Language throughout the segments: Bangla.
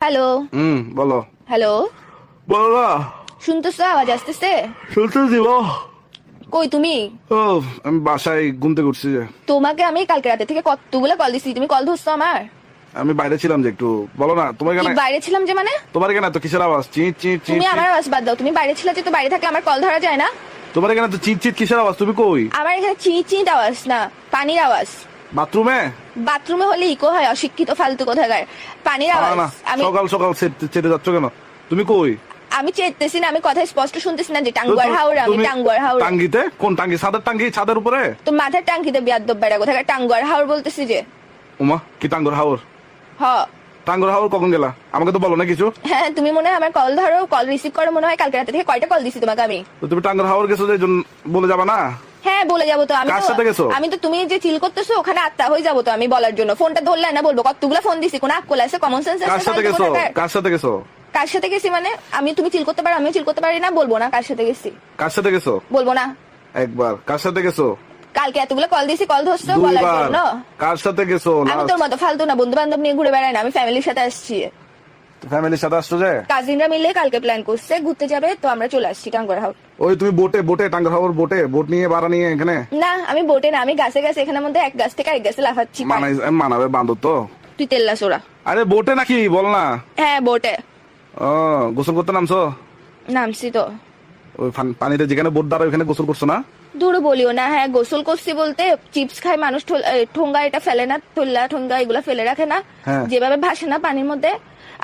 হ্যালো। বলো। হ্যালো, বলো না। শুনতেছো? আওয়াজ আসতেছে? শুনতে দিব। কই তুমি? ও, আমি বাসায় ঘুমতে করছি যে। তোমাকে আমি কালকে রাতে থেকে কতগুলো কল দিছি, তুমি কল ধরছো আমার? আমি বাইরে ছিলাম যে একটু। বলো না, তোমার কি কেন বাইরে ছিলাম যে মানে? তোমার কেন তো কিসের আওয়াজ? চিট চিট চিট তুমি আমার আওয়াজ বাদ দাও, তুমি বাইরে ছিলে যে, তো বাইরে থাকলে আমার কল ধরা যায় না? তোমার কেন তো চিট চিট কিসের আওয়াজ? তুমি কই? আমার এখানে চিট চিট আওয়াজ না, পানির আওয়াজ। বাথরুমে? বাথরুমে হলে ইকো হয়, অশিক্ষিত ফালতু কোথাকার। পানির আওয়াজ। না, আমি সকাল সকাল চেতে যাচ্ছ কেন? তুমি কই? আমি চেতেছি না, আমি কথা স্পষ্ট শুনতেছি না যে টাঙ্গুয়ার হাওড়, আমি তুমি টাঙ্গুয়ার হাওড়। টাঙ্গিতে? কোন টাঙ্গি? ছাদের টাঙ্গি? ছাদের উপরে? তো মাথার টাঙ্কিতে বিয়াদ্দব বেড়া কোথাকার টাঙ্গুয়ার হাওড় বলতেছি যে। ওমা, কি টাঙ্গর হাওর? হ। টাঙ্গর হাওর কখন গেলা? আমাকে তো বলো না কিছু। হ্যাঁ, তুমি মনে হয় আমার কল ধরো, কল রিসিভ করো মনে হয়। কালকে রাতে থেকে কয়টা কল দিছি তোমাকে আমি? তো তুমি টাঙ্গর হাওর গেছো যে বলে যাবা না? হ্যাঁ, বলে যাবো তো। কার সাথে গেছো? আমি তো তুমি যে চিল করতেছো ওখানে আত্মা হয়ে যাবো তো আমি বলার জন্য। ফোনটা ধরলে না বলবো কতগুলো ফোন দিছি, কোন আকল আছে, কমন সেন্স কার আছে? সাথে গেছো? কার সাথে গেছো? কার সাথে গেছি মানে? আমি, তুমি চিল করতে পারো, আমিও চিল করতে পারি না? বলবো না কার সাথে গেছি? কার সাথে গেছো? বলবো না। একবার। কার সাথে গেছো? কালকে এতগুলো কল দিছি, কল ধরছো বলার দুইবার। জন্য। কার সাথে গেছো? আমি তোর মতো ফালতু না, বন্ধু বান্ধব নিয়ে ঘুরে বেড়াই না, আমি ফ্যামিলির সাথে আসছি। ফ্যামিলির সাথে আসছো যে? কাজিনরা মিলে কালকে প্ল্যান করছে ঘুরতে যাবে, তো আমরা চলে আসছি টাঙ্গুয়ার হাওড়। ওই তুমি বোটে টাঙ্গর হাওর বোট নিয়ে ভাড়া নিয়ে এখানে? না, আমি বোটে না, আমি গাছে গাছে, এখানের মধ্যে এক গাছ থেকে আরেক গাছে লাফাচ্ছি। মানাবে বান্ধব তো। তুই তেল্লা সোরা। আরে বোটে নাকি বল না? হ্যাঁ, বোটে ও, গোসল করতে নামছো? নামছি তো। ওই পানিতে যেখানে বোট দাঁড়ায় ওখানে গোসল করছো না? দূর বলিও না। হ্যাঁ, গোসল করছি বলতে চিপস খায় মানুষ, ঠোঙ্গা এটা ফেলে না, ঠোল্লা ঠোঙ্গা এগুলা ফেলে রাখে না, হ্যাঁ। যেভাবে ভাসে না পানির মধ্যে,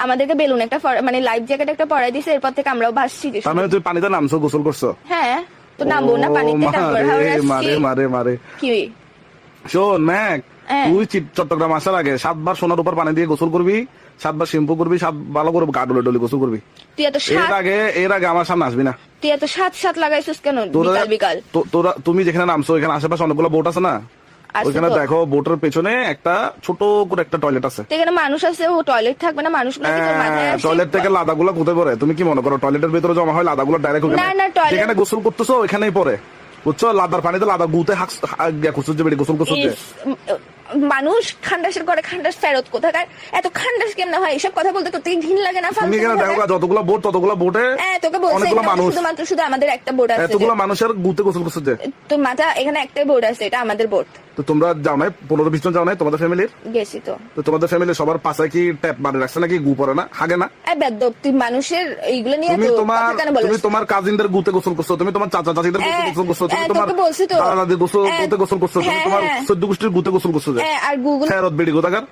আমাদেরকে বেলুন একটা মানে লাইফ জ্যাকেট একটা পরাই দিছে, এরপর থেকে আমরাও ভাসছি। তার মানে তুমি পানিতে নামছো, গোসল করছো? হ্যাঁ, তো নামবো না পানিতে? মারে মারে মারে। কি শোন ম্যাক, হ্যাঁ। তুই চট্টগ্রাম আসার আগে 7 বার সোনার উপর পানি দিয়ে গোসল করবি, 7 বার শ্যাম্পু করবি, 7 ভালো করে গা ডলে গোসল করবি। তুই এত এর আগে আমার সামনে আসবি না। তুই এত সাত লাগাইছিস কেন বিকাল বিকাল? তোরা তুমি যেখানে নামছো ওখানে আশেপাশে অনেকগুলো বোট আছে না? ওইখানে দেখো বোটের পেছনে একটা ছোট করে একটা টয়লেট আছে। এখানে মানুষ আছে, ও টয়লেট থাকবে না? মানুষগুলো কি তোর মাথায় আসে? টয়লেট থেকে লাদাগুলো কোথায় পড়ে? তুমি কি মনে করো টয়লেটের ভিতরে জমা হয় লাদাগুলো ডাইরেক্ট না, না, toilet- যেখানে গোসল করতেছো ওখানেই পড়ে, বুঝছো? লাদার পানিতে লাদা গুতে গোসল করছো যে। মানুষ খান্ডাসের করে খান্ডাস ফেরত কোথাকার? এত খান্ডাস কেমন হয়? এসব কথা বলতে তোর থেকে ঘিন লাগে না? তুমি এখানে দেখো যতগুলো বোট ততগুলো বোটে তোকে বলছি অনেকগুলো মানুষ, শুধুমাত্র শুধু আমাদের একটা বোট আছে। এতগুলো মানুষের গুতে গোসল করছে যে। তোর মাথা, এখানে একটাই বোট আছে, এটা আমাদের বোট। তো তোমরা যাও নাই? 15-20 জন যাও নাই তোমাদের ফ্যামিলির? গেছি তো। তো তোমাদের ফ্যামিলির সবার পাশে কি ট্যাপ মারে রাখছে নাকি? গু পড়ে না, হাগে না? বেদ্যপ, তুই মানুষের এইগুলো নিয়ে তুমি তো কথা কেন বলিস? তুমি তোমার কাজিনদের গুতে গোসল করছো, তুমি তোমার চাচা চাচিদের গুতে গোসল করছো, তুমি তোমার তোকে বলছি তো। দাদা দাদির গুতে গোসল করছো, তুমি তোমার 14 গোষ্ঠীর গুতে গোসল করছো যে। আর গুগল ফেরত বেড়ি কোথাকার।